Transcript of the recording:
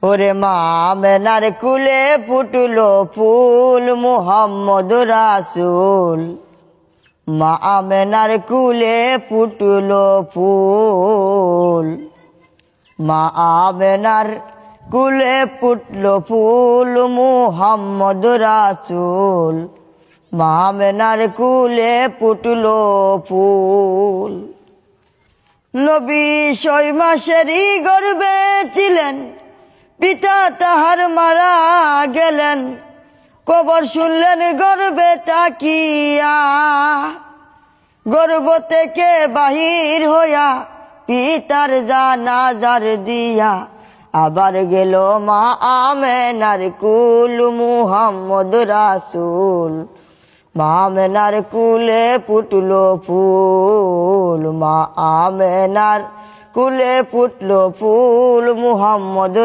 ওরে মা আমেনার কুলে ফুটলো ফুল মুহাম্মদ রাসূল। মা আমেনার কুলে ফুটলো ফুল, মা আমেনার কুলে ফুটলো ফুল মুহাম্মদ রাসূল। মা আমেনার কুলে ফুটলো ফুল। নবী 6 মাসেরই গর্ভে ছিলেন, পিতা তাহার মারা গেলেন। কবর শুনলেন গর্ভে তাকিয়া, গর্ভ থেকে বাহির হইয়া পিতার জানাজার দিয়া। আবার গেল মা আমেনার কুল মুহাম্মদ রাসূল। মা আমেনার কুলে ফুটলো ফুল, মা আমেনার কুলে ফুটলো ফুল মুহাম্মদ